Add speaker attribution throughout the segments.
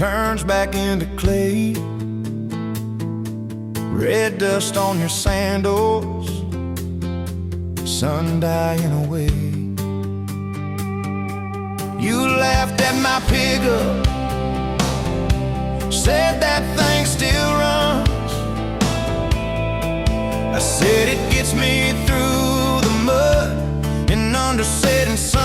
Speaker 1: turns back into clay. Red dust on your sandals, sun dying away. You laughed at my pickup, said that thing still runs. I said it gets me through the mud and under setting suns.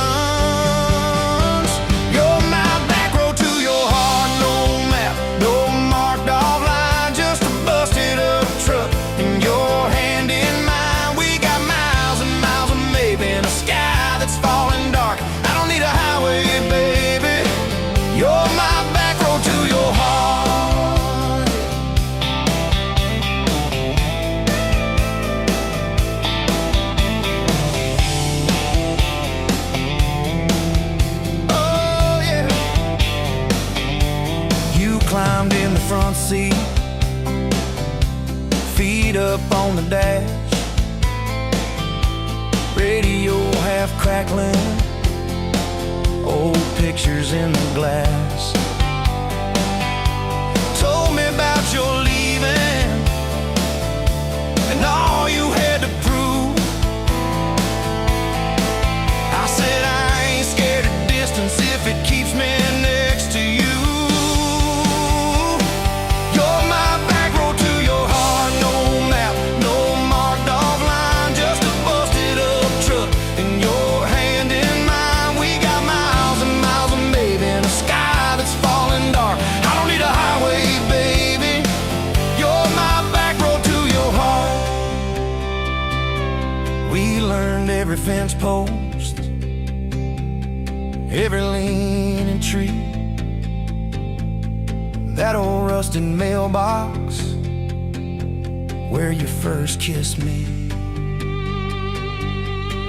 Speaker 1: You're my back road to your heart, no map, no marked off line, just a busted up truck and your hand in mine. We got miles and miles of maybe in a sky that's falling dark. I don't need a highway, baby. You're my back road to your heart. Climbed in the front seat, feet up on the dash, radio half crackling, old pictures in the glass. Told me about your leaving and all you had to prove. I said I ain't scared of distance if it keeps me next to you. Every fence post, every leaning tree, that old rusted mailbox where you first kissed me.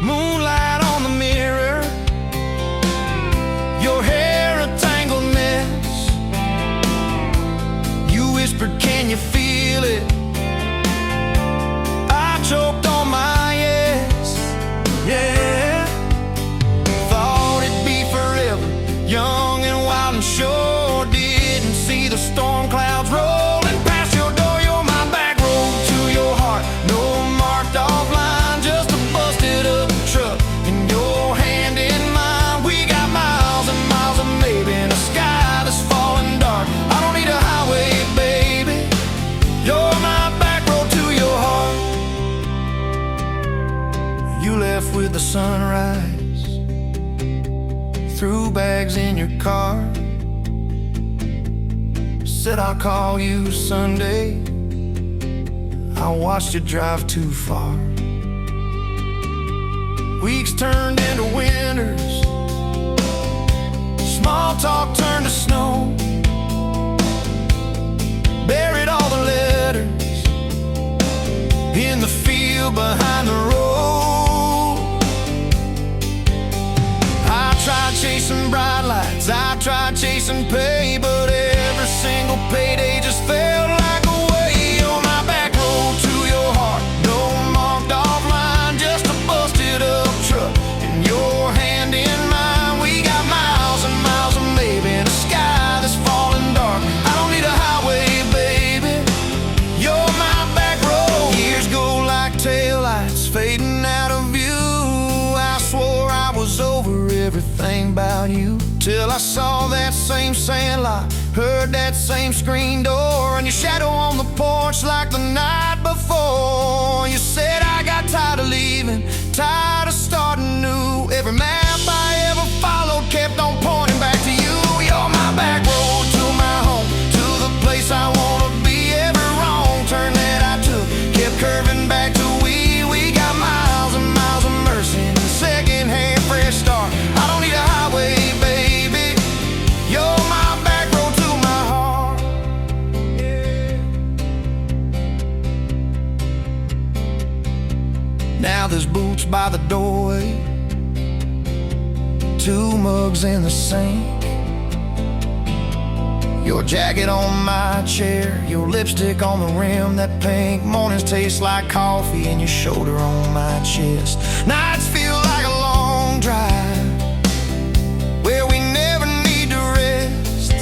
Speaker 1: Moonlight on the mirror, your hair a tangled mess. You whispered, can you feel it? I choked on my yes. Yeah, thought it'd be forever, young and wild and sure didn't see the storm clouds rolling past your door. You're my back road to your heart, no marked off line, just a busted up truck and your hand in mine. We got miles and miles of maybe in a sky that's falling dark. I don't need a highway, baby. You're my back road to your heart. You left with the sunrise, threw bags in your car, said I'll call you Sunday. I watched you drive too far. Weeks turned into winters, small talk turned to snow. Buried all the letters in the field behind the road. I tried chasing bright lights, I tried chasing pay, but every single payday just felt like a way. On my back road to your heart, no marked off line, just a busted up truck and your hand in mine. We got miles and miles of maybe in a sky that's falling dark. I don't need a highway, baby. You're my back road. Years go like taillights fading out of view. I swore I was over everything about you, till I saw that same sandlot, heard that same screen door, and your shadow on the porch like the night before. You said I got tired of leaving, tired of starting new. Every map I ever followed kept on pointing back to you. You're my back road to my home, to the place I wanna be. Every wrong turn that I took kept curving back to we. We got miles and miles of mercy and second-hand fresh start. I don't need a highway, baby. You're my back road to my heart. Yeah. Now there's boots by the doorway, 2 mugs in the sink, your jacket on my chair, your lipstick on the rim, that pink. Mornings taste like coffee and your shoulder on my chest. Nights feel like a long drive where we never need to rest.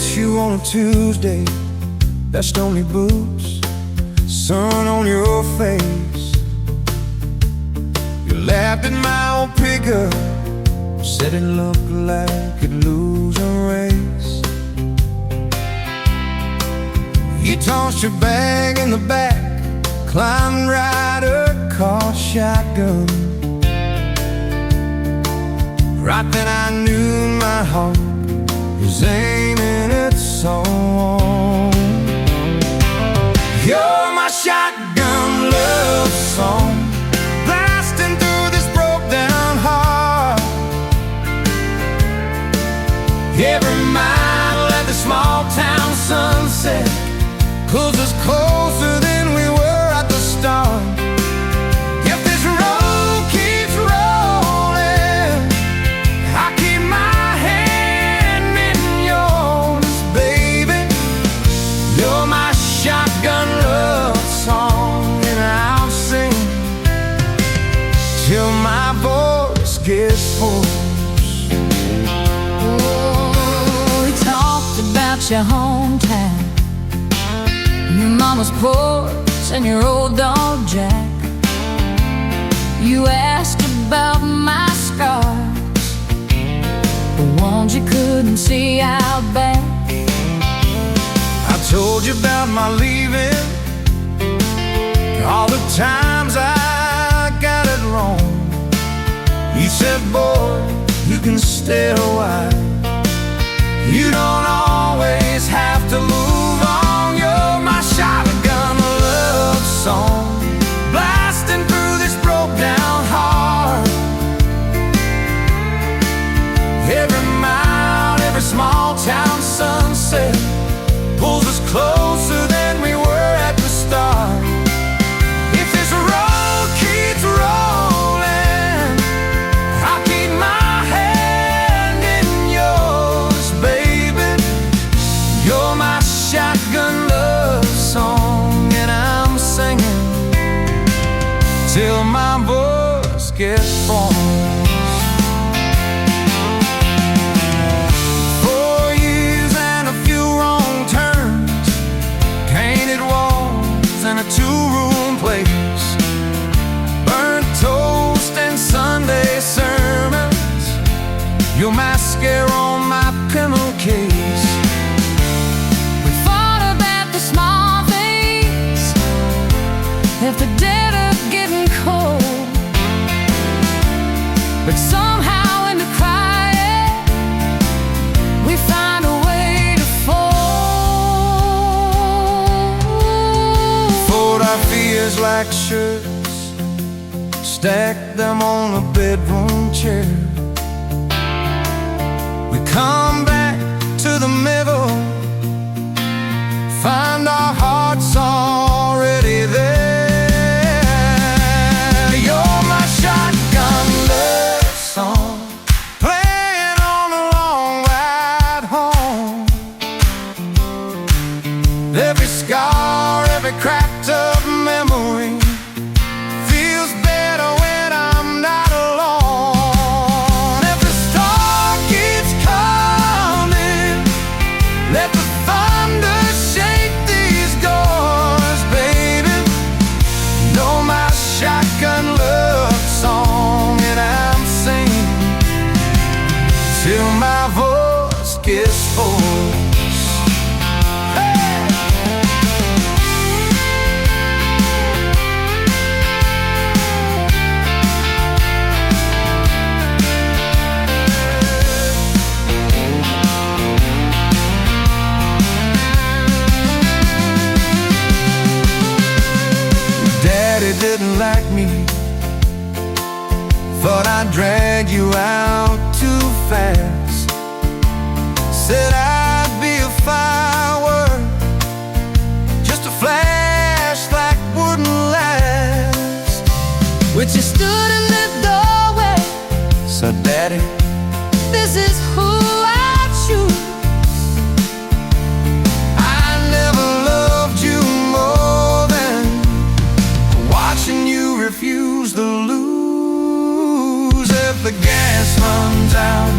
Speaker 1: met you on a Tuesday, best only boots, sun on your face. You laughed at my old pickup, said it looked like it'd lose a race. You tossed your bag in the back, climbed right a car shotgun. Right then I knew my heart was aiming at someone. You're my shotgun love song, blasting through this broke down heart. Every mile at the small town sunset pulls us closer than we were at the start. If this road keeps rolling, I keep my hand in yours, baby. You're my shotgun love song, and I'll sing till my voice gets hoarse.
Speaker 2: Oh, we talked about your hometown, your mama's porch and your old dog Jack. You asked about my scars, the ones you couldn't see out back.
Speaker 1: I told you about my leaving, all the times I got it wrong. You said, boy, you can stay a while, you don't always have to move on. You're my shotgun love song, blasting through this broke down heart. Every mile, every small town sunset pulls us closer than we were at the start. If this road keeps rolling, I'll keep my hand in yours, baby. You're my shotgun love song, and I'm singing till my voice gets hoarse. 4 years and a few wrong turns, painted walls and a two-room place, burnt toast and Sunday sermons. You're mascara on my pillowcase.
Speaker 2: We fought about the small things, left the dead up getting cold, but somehow in the crying we find a way to fold.
Speaker 1: Fold our fears like shirts, stack them on a bedroom chair. We come back to the middle, find our hearts already there. You're my shotgun love song, playing on the long ride home. Every scar, every cracked up memory feels better when I'm not alone. If the storm keeps coming, let the thunder shake these doors, baby. Know my shotgun love song, and I'm singing till my voice gets hoarse. Hey! Daddy didn't like me, thought I'd drag you out too fast. Said I'd be a firework, just a flash like wouldn't last.
Speaker 2: But you stood in the doorway,
Speaker 1: So Daddy,
Speaker 2: this is who I choose.
Speaker 1: I never loved you more than watching you refuse to lose. If the gas runs out,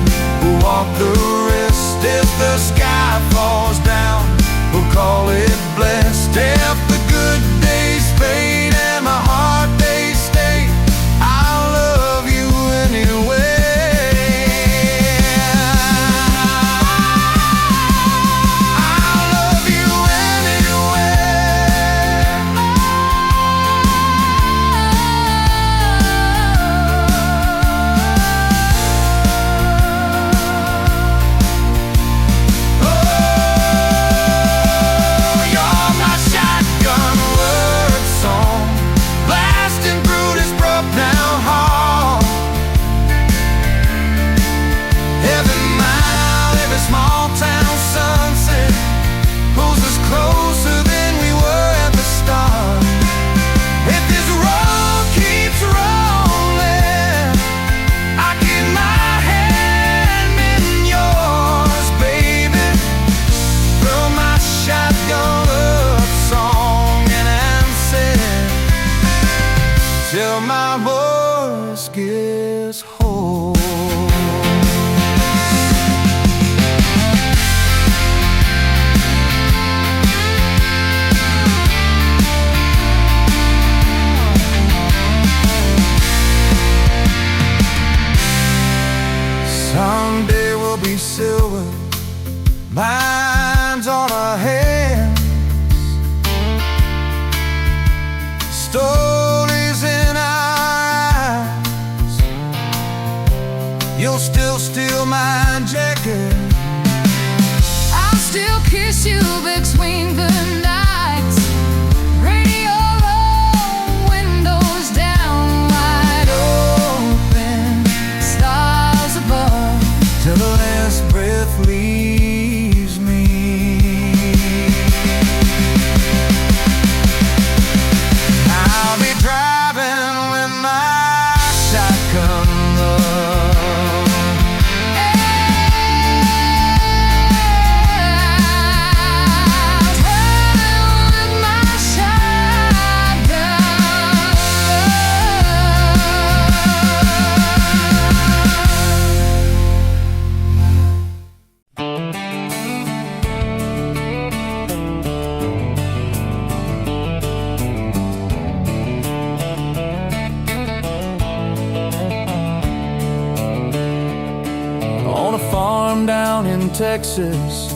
Speaker 1: down in Texas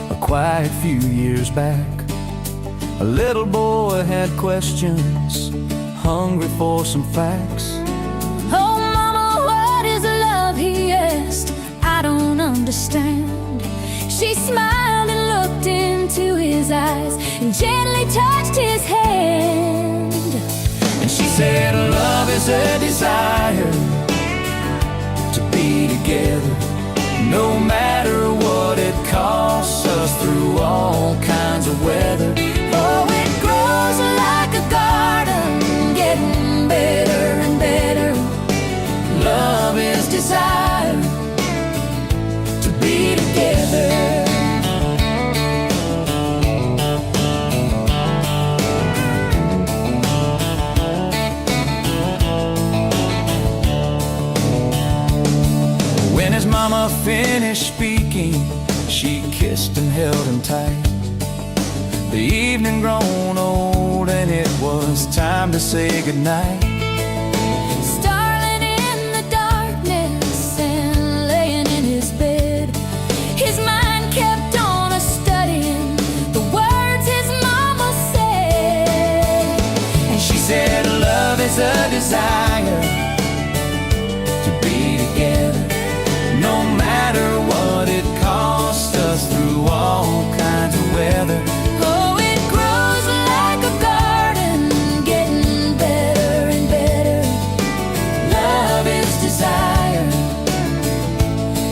Speaker 1: a quiet few years back. A little boy had questions, hungry for some facts.
Speaker 2: Oh, Mama, what is love? He asked. I don't understand. She smiled and looked into his eyes and gently touched his hand.
Speaker 1: And she said, love is a desire to be together, no matter what it costs us, through all kinds of weather.
Speaker 2: Oh, it grows like a garden, getting better and better.
Speaker 1: Love is desire to be together. When his mama finished speaking, she kissed and held him tight. The evening grown old and it was time to say goodnight.
Speaker 2: Starling in the darkness and laying in his bed, his mind kept on a-studying the words his mama said.
Speaker 1: And she said, love is a desire to be together, no matter what it costs us, through all kinds of weather.
Speaker 2: Oh, it grows like a garden, getting better and better.
Speaker 1: Love is desire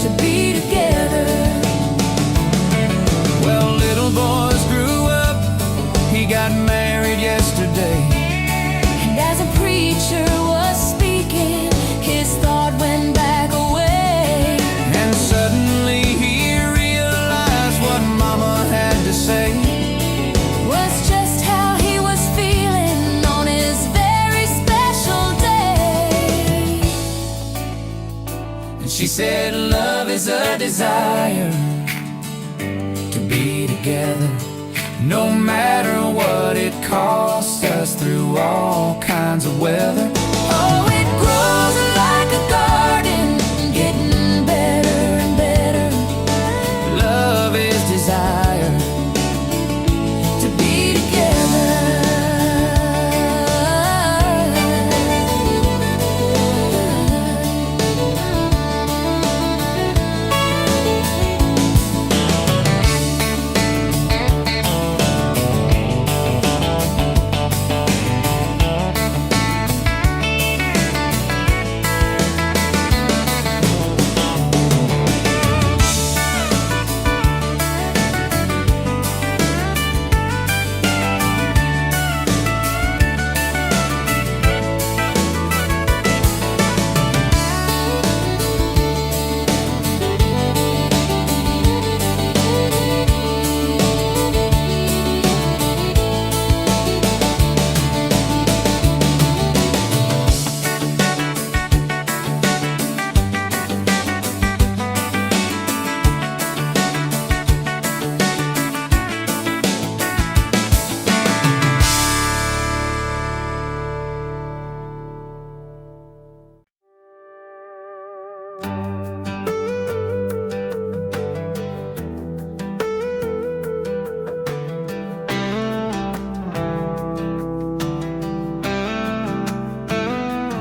Speaker 2: To be together.
Speaker 1: Well, little boys grew up, he got married yesterday.
Speaker 2: And as a preacher was speaking, his thought went back away.
Speaker 1: And suddenly he realized what mama had to say.
Speaker 2: Was just how he was feeling on his very special day.
Speaker 1: And she said, love is a desire to be together, no matter what it costs us, through all kinds of weather.
Speaker 2: Oh, it grows like a garden, getting better and better.
Speaker 1: Love is desire
Speaker 2: To be together.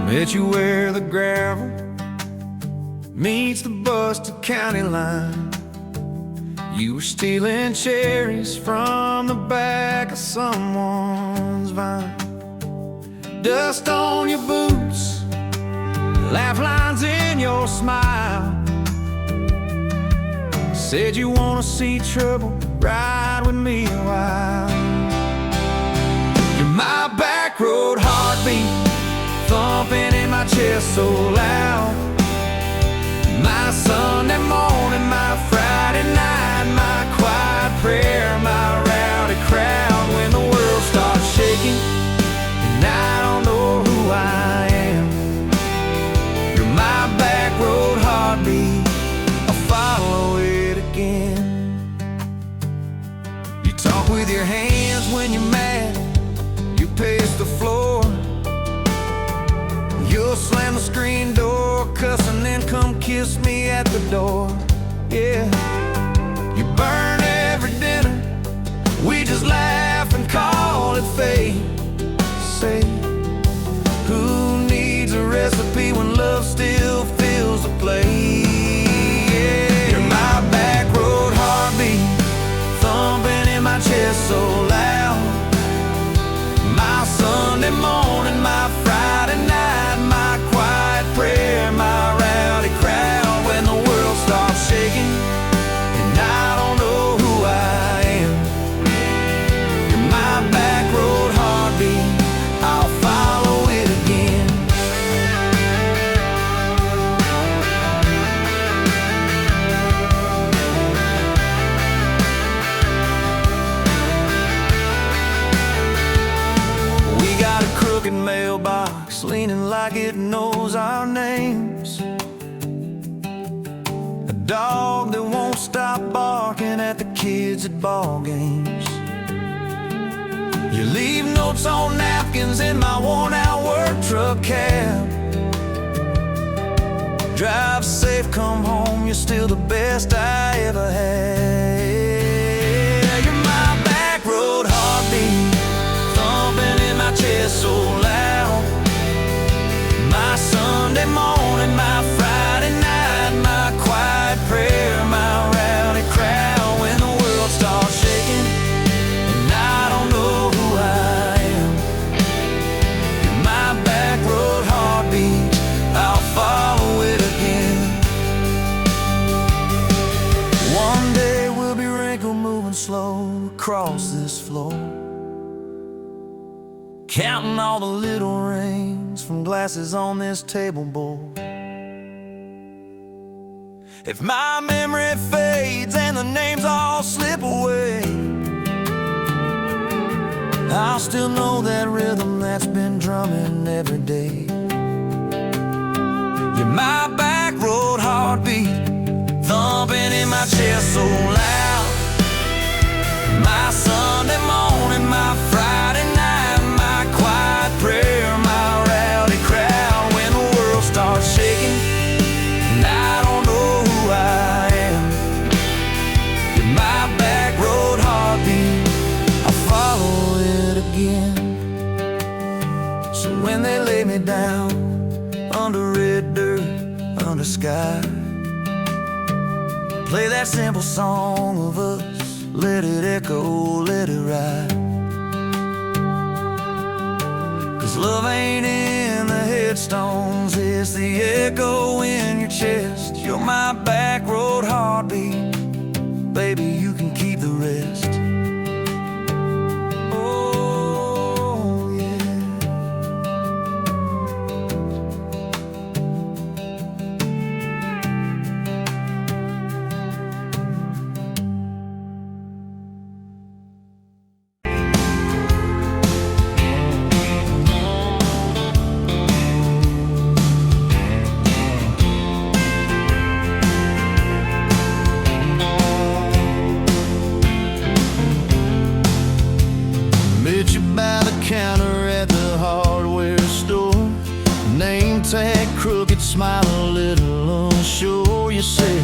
Speaker 1: Met you where the gravel meets the Buster County line. You were stealing cherries from the back of someone's vine. Dust on your boots, laugh lines in your smile. Said you wanna see trouble, ride with me a while. You're my back road heartbeat, thumping in my chest so loud. My Sunday morning, my Friday night, my quiet prayer, my rowdy crowd. When the world starts shaking and I don't know who I am, you're my back road heartbeat, I'll follow it again. You talk with your hands when you're mad, you pace the floor. You'll slam the screen door, cuss, and then come kiss me at the door. yeah. You burn every dinner, we just laugh and call it fate. Say, who needs a recipe when love still fills the plate? Yeah. You're my back road heartbeat, thumping in my chest so loud. My Sunday morning, my Friday night, my quiet prayer, my rowdy crowd. When the world starts shaking and I don't know who I am, you're my back road heartbeat, I'll follow it again. We got a crooked mailbox leaning like it knows our names, a dog that won't stop barking at the kids at ball games. You leave notes on napkins in my worn-out work truck cab. Drive safe, come home, you're still the best I ever had. You're my back road heartbeat, thumping in my chest so loud. My Sunday morning, my Friday night, my quiet prayer, my rowdy crowd. When the world starts shaking and I don't know who I am, you're my back road heartbeat, I'll follow it again. One day we'll be wrinkled, moving slow across this floor, counting all the little rings from glasses on this table board. If my memory fades and the names all slip away, I'll still know that rhythm that's been drumming every day. You're my back road heartbeat, thumping in my chest so loud. My Sunday morning, my Friday night, my quiet prayer, my rowdy crowd. When the world starts shaking and I don't know who I am, you're my back road heartbeat, I'll follow it again. So when they lay me down under red dirt, under sky, play that simple song of us, let it echo, let it ride. 'Cause love ain't in the headstones, it's the echo in your chest. You're my back road heartbeat, baby, you can keep the rest. Oh, yeah. Met you by the counter at the hardware store, name tag crooked, smile a little unsure. You said,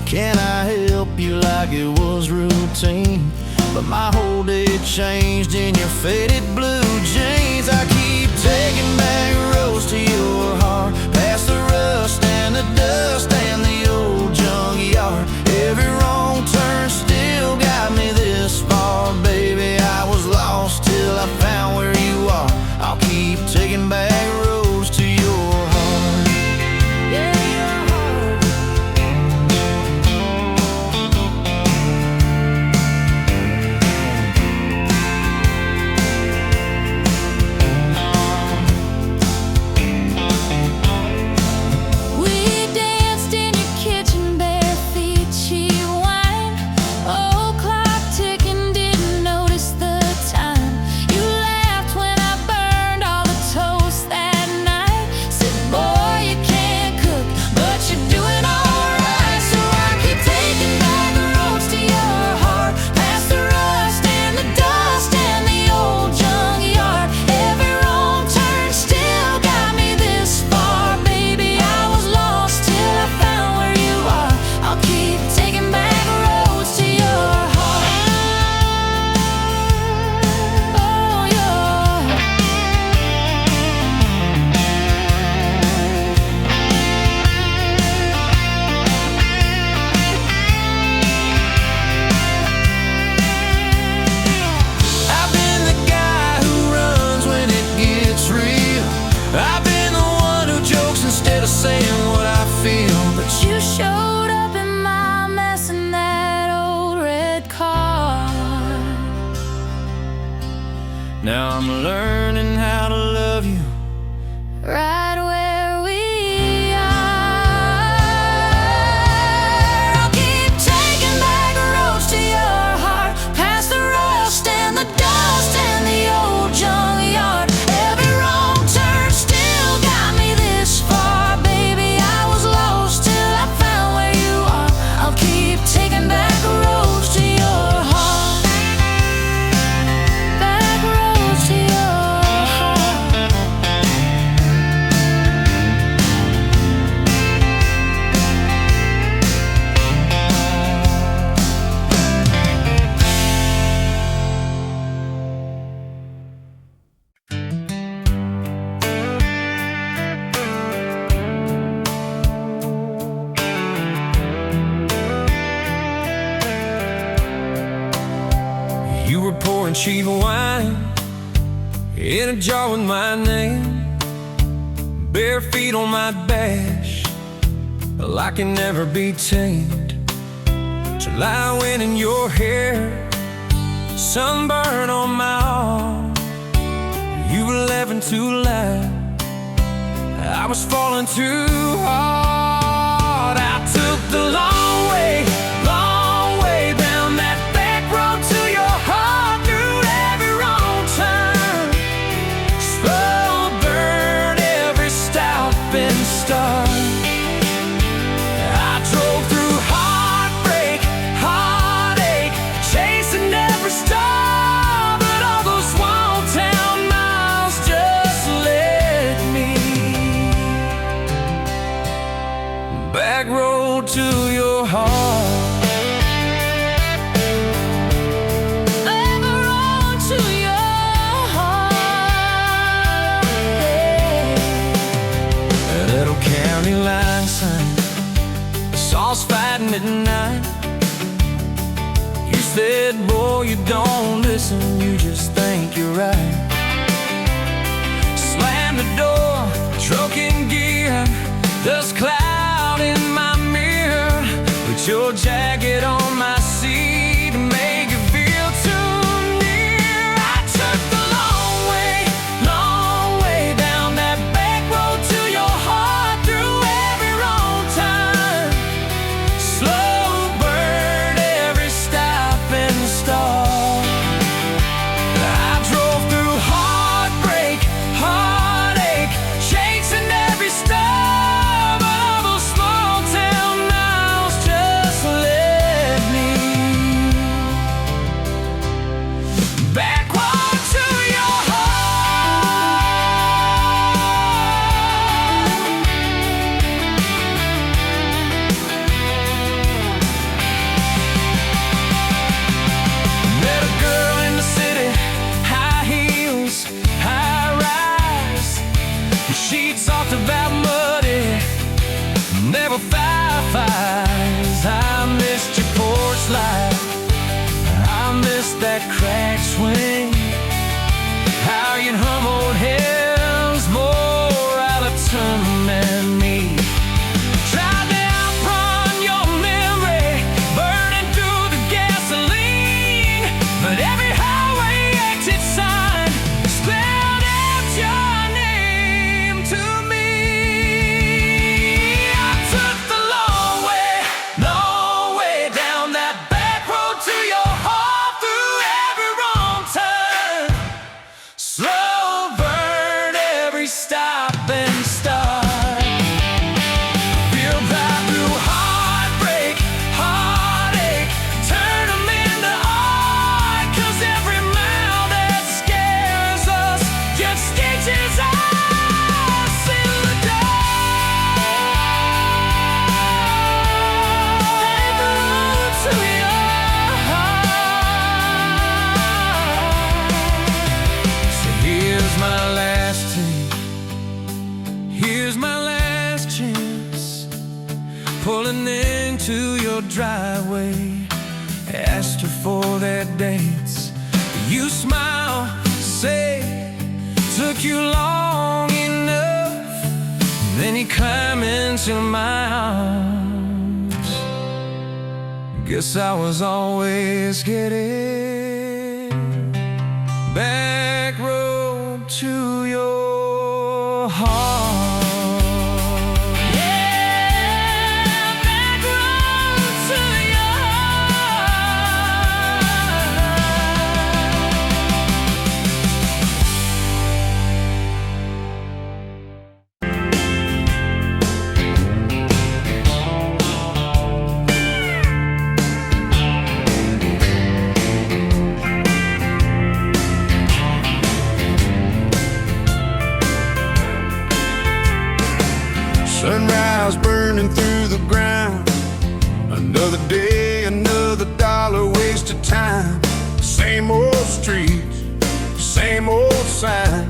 Speaker 1: can I help you, like it was routine, but my whole day changed in your faded blue jeans. I keep taking back roads to your heart, past the rust and the dust and the old junkyard. Every wrong turn still got me this far, baby. I was lost till I found where you are. I'll keep taking back roads to your heart. Yeah, your heart.
Speaker 2: We danced
Speaker 1: Now I'm learning how to love you
Speaker 2: right where we are. I'll keep taking back roads to your heart, past the rust and the dust and the old junkyard. Every wrong turn still got me this far. Baby, I was lost till I found where you are. I'll keep taking back roads to your heart, back roads to your heart.
Speaker 1: You were pouring cheap wine in a jar with my name, bare feet on my dash, well, I can never be tamed. July wind in your hair, sunburn on my arm. You were laughing too loud, I was falling too hard. I took the long way down that back road to your heart, through every wrong turn, slow burn every stop and start. I drove through heartbreak, heartache, chasing every star, but all those small town miles just led me back road to your heart.
Speaker 2: Back road to your heart, yeah.
Speaker 1: That little county line sign, the saws fighting at night. You said, boy, you don't listen, you just think you're right. Slam the door, truck in gear, dust cloud in my mirror. Put your jacket on my seat to make it feel too near. I took the long way down that back road to your heart, through every wrong turn, slow burn every stop and start. I drove through heartbreak, heartache, chasing every star, but all those small town miles just led me backward to your heart. Met a girl in the city, high heels, high rise. She talked about muddy, never fireflies. I missed your porch light, I missed that crack swing, how you'd hum old hymns more out of tune than me. Tried to outrun your memory, burning through the gasoline, but every highway exit sign spelled out your name to me. I took the long way down that back road to your heart, through every wrong turn, slow burn every stop and start. Feel right through heartbreak, heartache, turn 'em into art, 'cause every mile that scares us just stitches us in the dark. Back road to your heart. So here's my last take, here's my last chance, pulling into your driveway. Asked her for their dates, you smile, say, took you long enough. Then you climb into my arms. Guess I was always getting back to your heart.
Speaker 2: Yeah, back road to your
Speaker 1: Sunrise burning through the ground. Another day, another dollar wasted time. Same old streets, same old sign.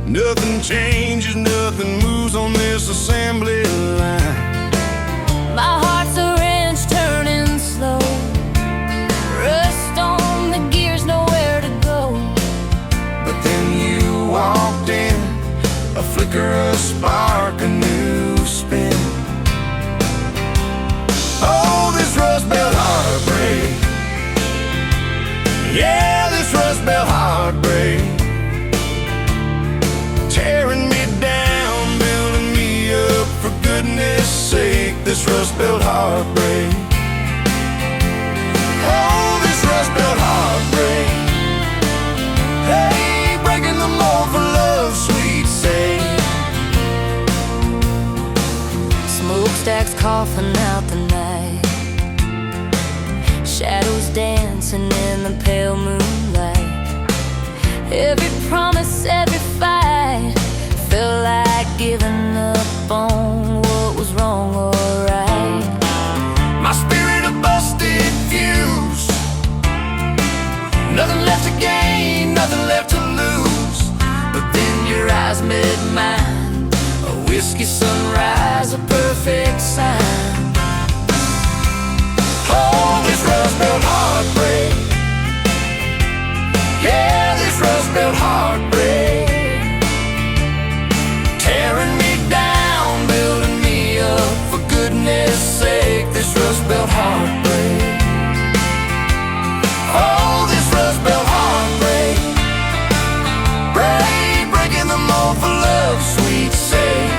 Speaker 1: Nothing changes, nothing moves on this assembly line.
Speaker 2: My heart's a wrench turning slow. Rust on the gears, nowhere to go.
Speaker 1: But then you walked in, a flicker, a spark, a new spin. Oh, this Rust Belt heartbreak. Yeah, this Rust Belt heartbreak. Tearing me down, building me up, for goodness sake, this Rust Belt heartbreak. Oh, this Rust Belt heartbreak. Hey, breaking the mold for love's sweet sake.
Speaker 2: Smokestacks coughing out the night. Shadows dancing in the pale moonlight. Every promise, every fight felt like giving up on what was wrong or right.
Speaker 1: My spirit a busted fuse. Nothing left to gain, nothing left to lose. But then your eyes met mine, a whiskey sunrise, a perfect sign. Oh, this Rust Belt heartbreak. Yeah, this Rust Belt heartbreak. Tearing me down, building me up, for goodness sake, this Rust Belt heartbreak. Oh, this Rust Belt heartbreak. Breaking the mold for love's sweet sake.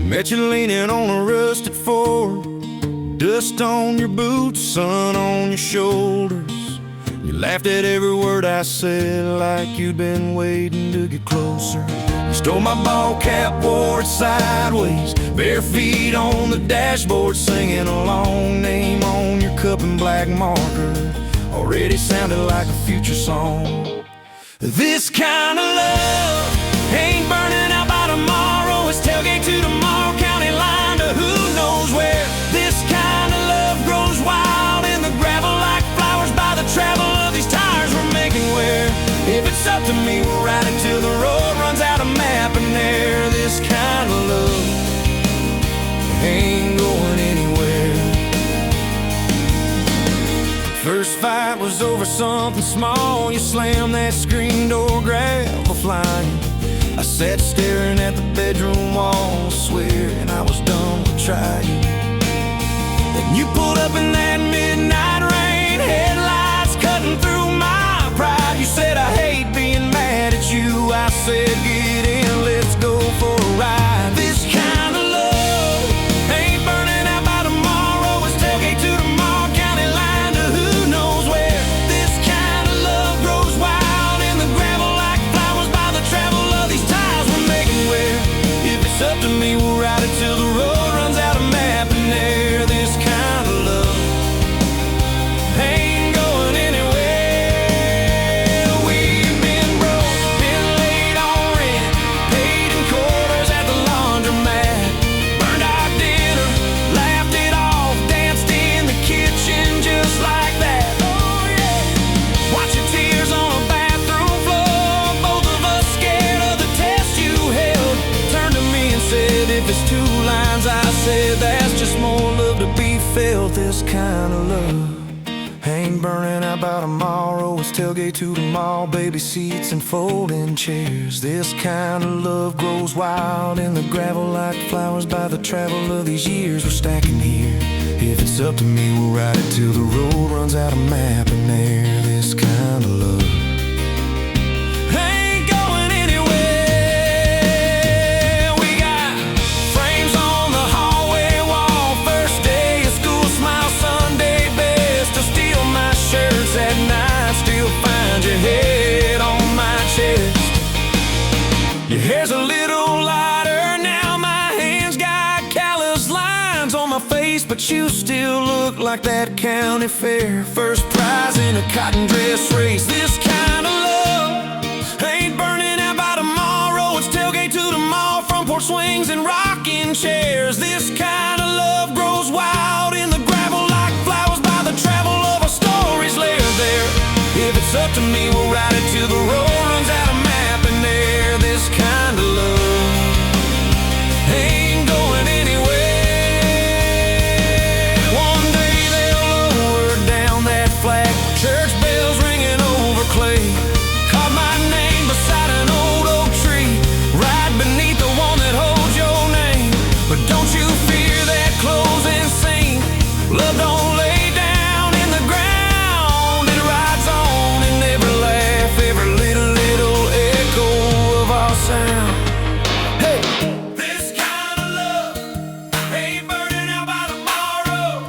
Speaker 1: Met you leaning on a rusted Ford, dust on your boots, sun on your shoulders. You laughed at every word I said, like you'd been waiting to get closer. You stole my ball cap, wore it sideways, bare feet on the dashboard, singing a long name on your cup in black marker. Already sounded like a future song. This kind of love ain't burning out by tomorrow. It's tailgate to tomorrow, county line to who knows where. This kind of love grows wild in the gravel like flowers by the travel of these tires we're making wear. If it's up to me, we'll ride it till the road runs out of map and air. This kind of love ain't going anywhere. First fight was over something small. You slammed that screen door, gravel flying. I sat staring at the bedroom wall, swearing I was done with trying. Then you pulled up in that midnight rain, headlights cutting through my pride. You said, I hate being mad at you. I said, get in, let's go for a ride. This kind of love ain't burning out by tomorrow. It's tailgate to tomorrow, county line to who knows where. This kind of love grows wild in the gravel like flowers by the travel of these tires we're making wear. If it's up to me, we'll ride it till the road runs out of map and air. This kind of love ain't going anywhere. We've been broke, been late on rent, Ain't burning out by tomorrow. It's tailgate to the mall, baby seats and folding chairs. This kind of love grows wild in the gravel like flowers by the travel of these years we're stacking here. If it's up to me, we'll ride it till the road runs out of map and air. This kind of love ain't going anywhere. We got frames on the hallway wall. First day of school, smile Sunday best. To steal my shirts at night, still find your head on my chest. Your hair's a little lighter now, my hands got callous lines on my face, but you still look like that county fair first prize in a cotton dress race. This kind of love ain't burning out by tomorrow. It's tailgate to the mall, front porch swings and rocking chairs. This kind of love grows wild in the gravel like flowers by the travel of our stories layered there. If it's up to me, we'll ride it till the road runs out of map and air. This kind of love ain't going anywhere. One day they'll lower down that flag, church bells ringing over clay. Carve my name beside an old oak tree, right beneath the one that holds your name. But don't you fear that closing scene. Love don't lay down in the ground, it rides on in every laugh, every little echo of our sound. Hey, this kind of love ain't burning out by tomorrow.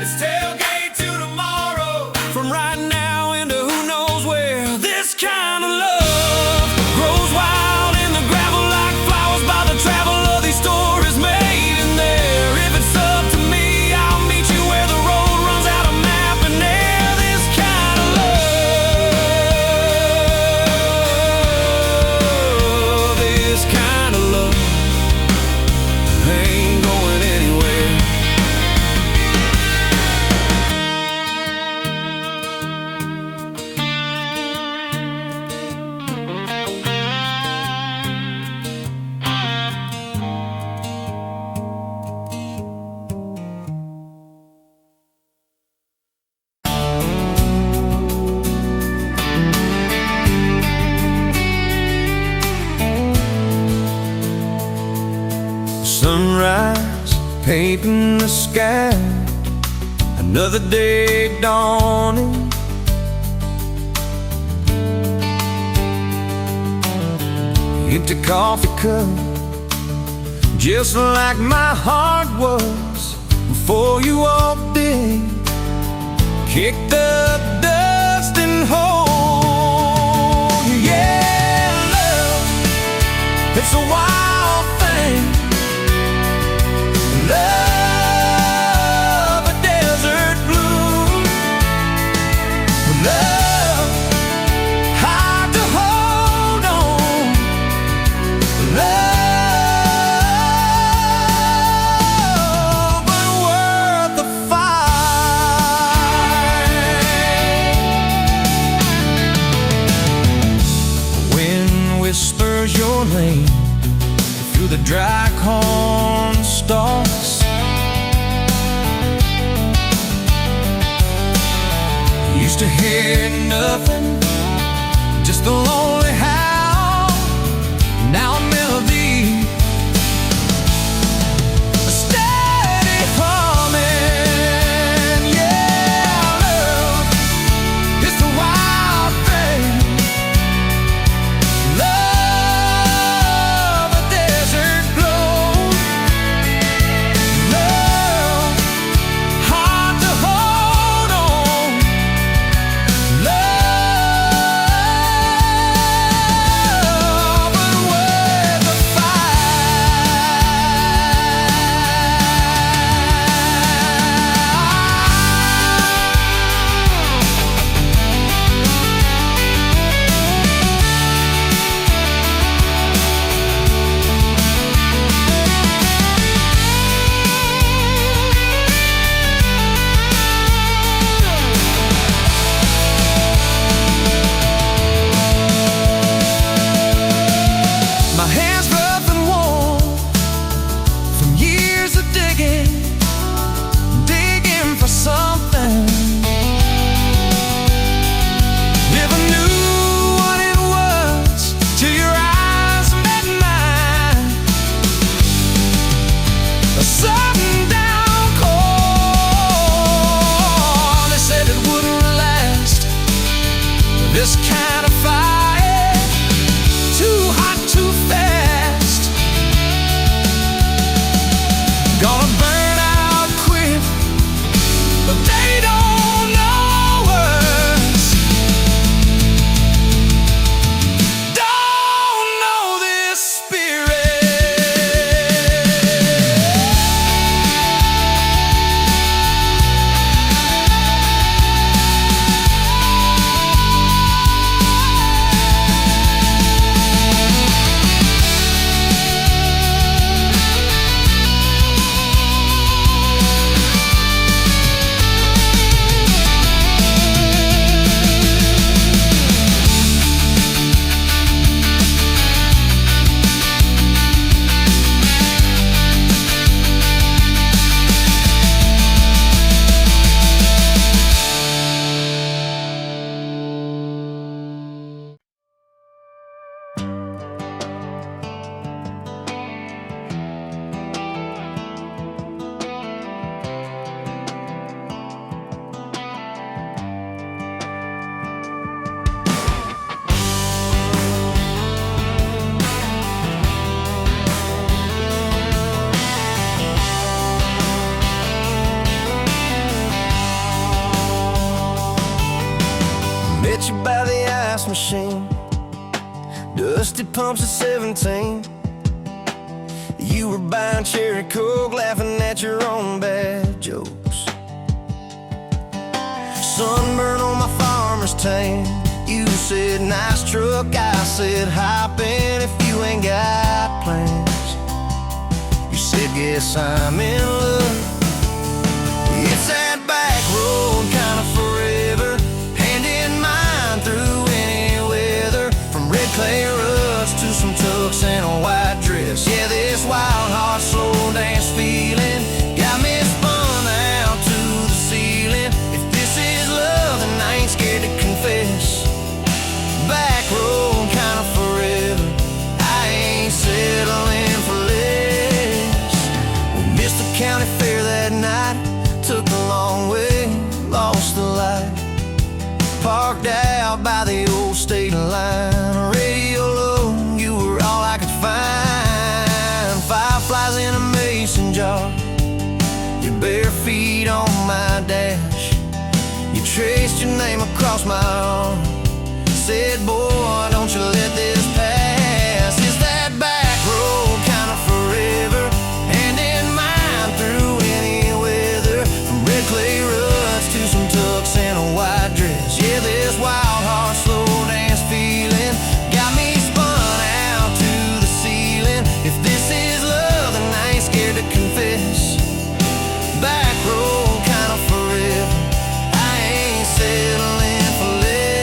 Speaker 1: It's tailgate to tomorrow, from right now into who knows where. This kind of love grows wild in the gravel like flowers by the travel of these stories made in there. If it's up to me, I'll meet you where the road runs out of map and air. This kind of love, this kind of love ain't going anywhere. Sunrise, painting the sky, another day dawning. Empty coffee cup, just like my heart was before you walked in. Kick the dust and hold you. Yeah, love, it's a wild thing. Love, a desert blue. Love, hard to hold on. Love, but worth the fight. Wind whispers your name through the dry corn stalks. Used to hear nothing, just the lonely howl. Now a melody, a steady humming. Yeah, love, it's the wild thing. Love, a desert glow. Love, hard to hold on. Love, Dusty pumps at 17. You were buying cherry coke, laughing at your own bad jokes. Sunburn on my farmer's tan. You said nice truck, I said hop in if you ain't got plans. You said guess I'm in love. It's that back road kind of forever, hand in mine through any weather. From red clay ruts to some tucks and a white dress. Yeah, this wild heart slow dance feeling got me spun out to the ceiling. If this is love, then I ain't scared to confess. Back road kind of forever, I ain't settling for less. We missed the county fair that night, took the long way, lost the light. Parked out by the old state line, radio low, you were all I could find. Fireflies in a mason jar, your bare feet on my dash. You traced your name across my arm, said, boy, don't you let this pass. It's that back road kind of forever, hand in mine through any weather. From red clay ruts to some tucks and a white dress. Yeah, this wild heart slow dance feeling got me spun out to the ceiling. If this is love, then I ain't scared to confess. Back road kind of forever, I ain't settling for less.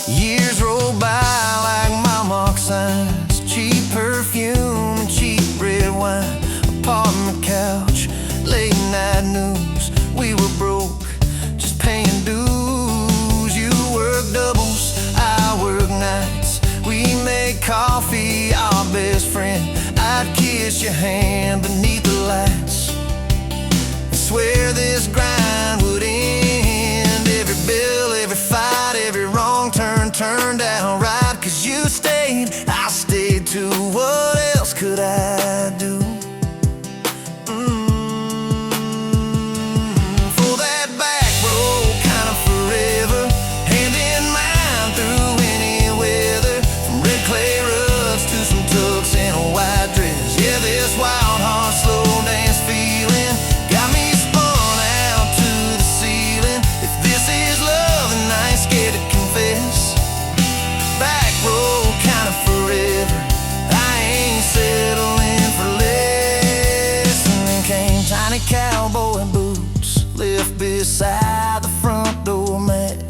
Speaker 1: Years roll by like mile mark signs, cheap perfume and cheap red wine. Apartment couch, late night news. We were broke, just paying dues. You work doubles, I work nights. We made coffee, our best friend. I'd kiss your hand beneath the lights and swear this grind would end. Every bill, every fight, every wrong turn turned out right. Cause you stayed, I stayed too. What else could I do? For that back road kind of forever, hand in mine through any weather. From red clay ruts to some tucks and a white dress. Yeah, this wild heart slow dance feeling got me spun out to the ceiling. If this is love, then I ain't scared to confess. Back road kind of forever, I ain't settling for less. And then came tiny cowboy boots, left beside the front door mat.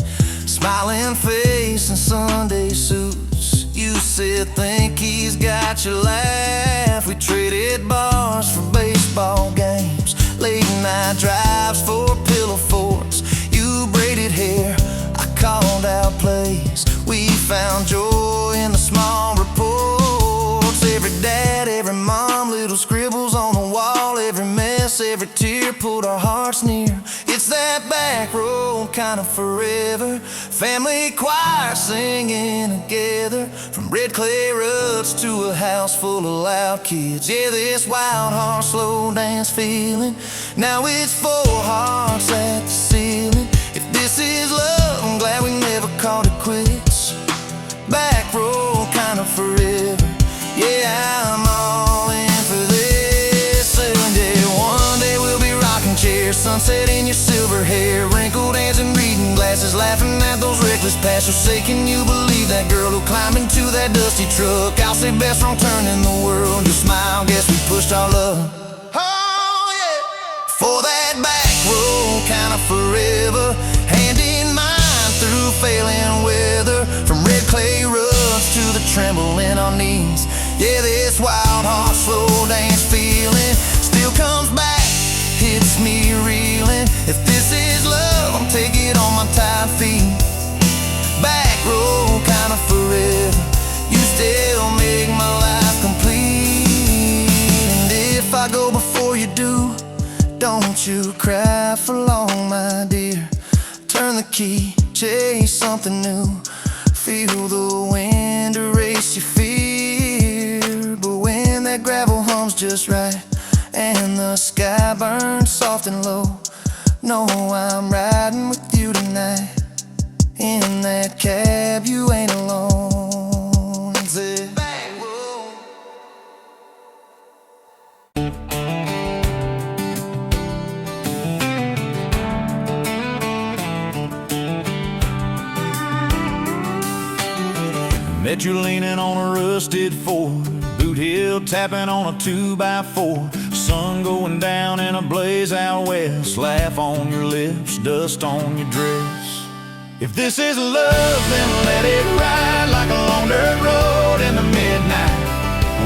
Speaker 1: Smiling face and Sunday suits. You said think he's got your laugh. We traded bars for baseball games, late night drives for pillow forts. You braided hair, I called out plays. We found joy in the small reports. Every dad, every mom, little scribbles on the wall. Every mess, every tear pulled our hearts near. It's that back road kind of forever, family choir singing together. From red clay ruts to a house full of loud kids. Yeah, this wild heart slow dance feeling, now it's four hearts at the ceiling. If this is love, I'm glad we never called it quits. Back road kind of forever, yeah, I'm all in for this. And yeah, one day we'll be rocking chairs, sunset in your silver hair, wrinkled hands and reading glasses, laughing at those reckless past. So say, can you believe that girl who climbed into that dusty truck? I'll say best wrong turn in the world. You smile, guess we pushed our love. Oh yeah, for that back road kind of forever, hand in mine through failing weather. From red clay ruts to the tremble in our knees. Yeah, this wild heart slow dance feeling still comes back, hits me reeling. If this is love, I'll take it on my tired feet. Back road kind of forever, you still make my life complete. And if I go before you do, don't you cry for long, my dear. Turn the key, chase something new. Feel the wind erase your fear. But when that gravel hums just right and the sky burns soft and low, know I'm riding with you tonight in that cab, you ain't alone. The backroom. Met you leaning on a rusted Ford, boot heel tapping on a 2x4. Sun going down in a blaze out west, laugh on your lips, dust on your dress. If this is love, then let it ride like a long dirt road in the midnight.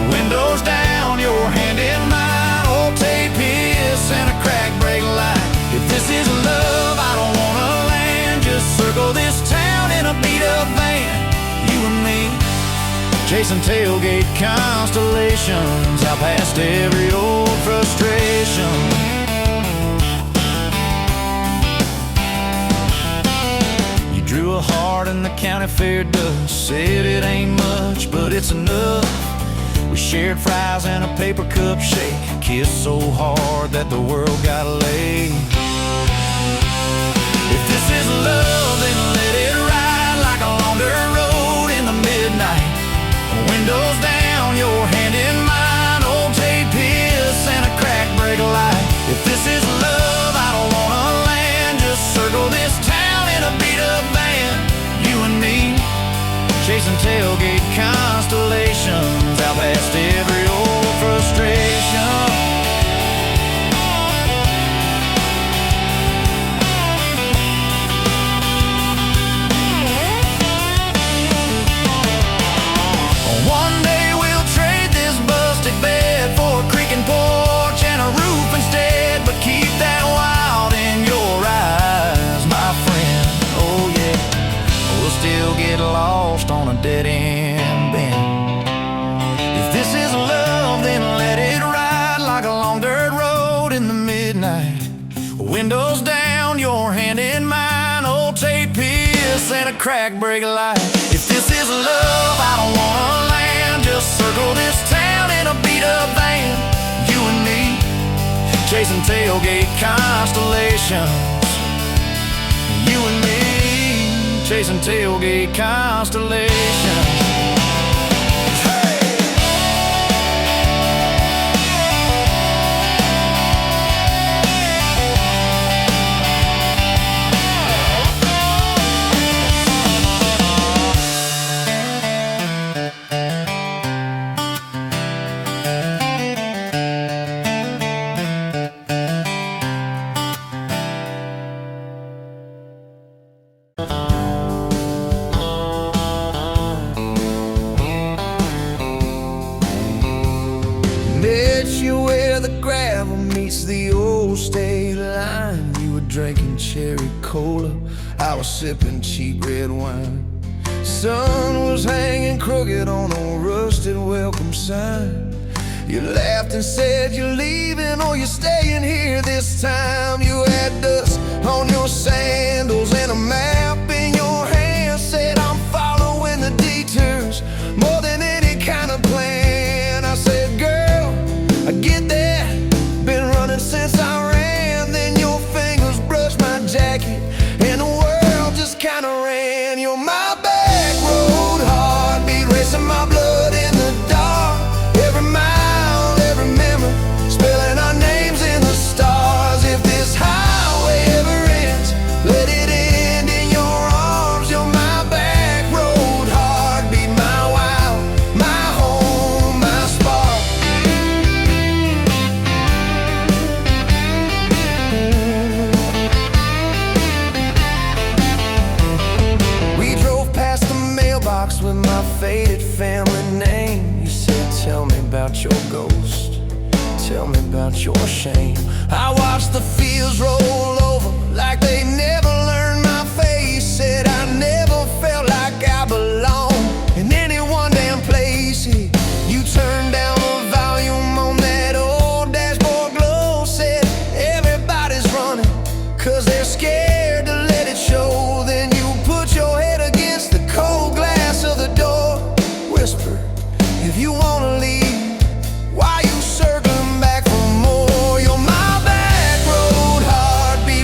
Speaker 1: Windows down, your hand in mine, old tape hiss and a crack brake light. If this is love, I don't wanna land, just circle this town in a beat up van. You and me, chasing tailgate constellations, out past every old frustration. You drew a heart in the county fair dust, said it ain't much, but it's enough. We shared fries and a paper cup shake, kissed so hard that the world got laid. If this is love, then let it ride like a long dirt road in the midnight. Windows down, your hand in mine, old tape hiss and a crack brake light. If this is love, I don't wanna land, just circle this town in a beat up van. You and me, chasing tailgate constellations, out past every old frustration. Bed for a creaking porch and a roof instead, but keep that wild in your eyes, my friend. Oh yeah, we'll still get lost on a dead end bend. If this is love, then let it ride like a long dirt road in the midnight. Windows down, your hand in mine, old tape hiss and a crack brake light. If this is love, I don't wanna land, just circle this town in a beat up van. You and me, chasing tailgate constellations. You and me, chasing tailgate constellations. The old state line, you were drinking cherry cola, I was sipping cheap red wine. Sun was hanging crooked on a rusted welcome sign. You laughed and said you're leaving or you're staying here this time. You had dust on your sandals and a map in your hand, said I'm following the detours more than any kind of plan. I said, girl, I get that, been running since I ran. Then your fingers brushed my jacket and the world just kinda ran. You're my back road heartbeat, racing my blood in the dark. Every mile, every memory, spelling our names in the stars. If this highway ever ends, let it end in your arms. You're my back road heartbeat, my wild, my home, my spark. With my faded family name, you said, tell me about your ghost, tell me about your shame. I watched the fields roll over like they never learned my face. Said I never felt like I belonged in any one damn place. You turned down the volume on that old dashboard glow. Said everybody's running 'cause they're scared to let it show. Then you put your head against the cold glass of the door, whisper, if you wanna leave, why you circling back for more? You're my back road heartbeat,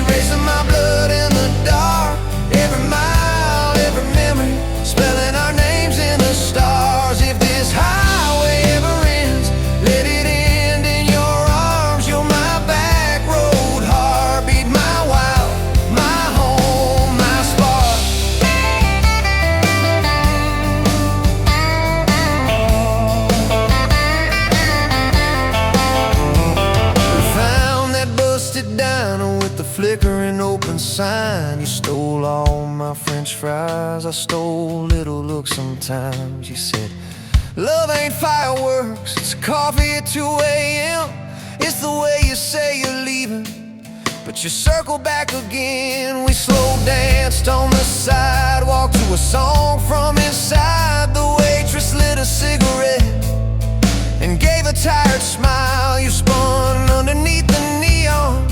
Speaker 1: my french fries. I stole little looks sometimes. You said, love ain't fireworks, it's coffee at 2 a.m. It's the way you say you're leaving, but you circle back again. We slow danced on the sidewalk to a song from inside. The waitress lit a cigarette and gave a tired smile. You spun underneath the neon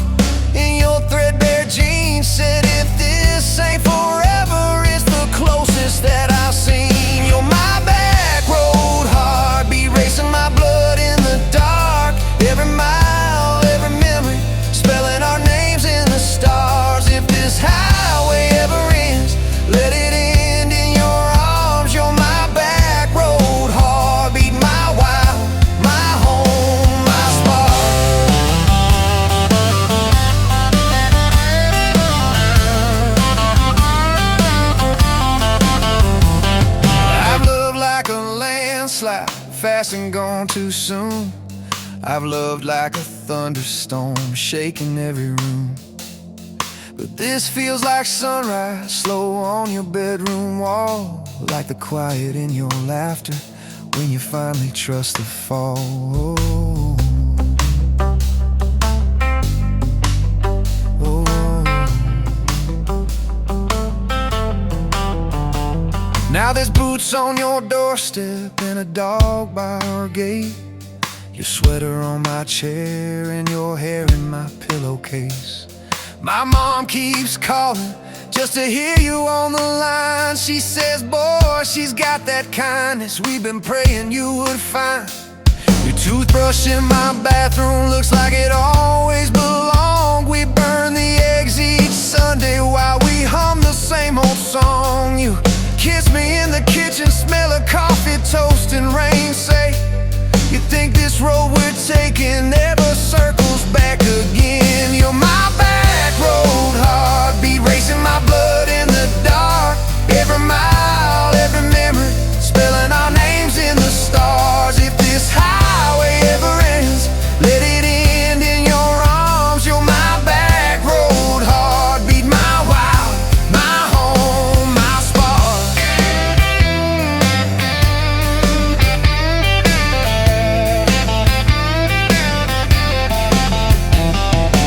Speaker 1: in your threadbare jeans. Said, if this ain't forever, it's the closest that I've seen. You're my back road heartbeat, racing my blood in the dark. Every mile, every memory, spelling our names in the stars. If this highway ever ends, let it end in your arms. You're my back road heartbeat, my wild, my home, my spark. I've loved like a landslide, fast and gone too soon. I've loved like a thunderstorm, shaking every room. But this feels like sunrise, slow on your bedroom wall, like the quiet in your laughter when you finally trust the fall. Oh. Now there's boots on your doorstep and a dog by our gate. Your sweater on my chair and your hair in my pillowcase. My mom keeps calling just to hear you on the line. She says, boy, she's got that kindness we've been praying you would find. Your toothbrush in my bathroom looks like it always belonged. We burn the eggs each Sunday while we hum the same old song. You kiss me in the kitchen, smell of coffee, toast and rain. Say, you think this road we're taking never circles back again. You're my back road heartbeat, racing my blood in the dark. Every mile, every memory, spelling our names in the stars. If this highway ever ends, let it end in your arms. You're my back road heartbeat, my wild, my home, my spark.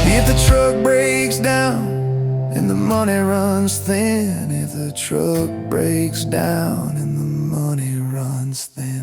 Speaker 1: If the truck breaks down and the money runs thin, if the truck breaks down and the money runs thin.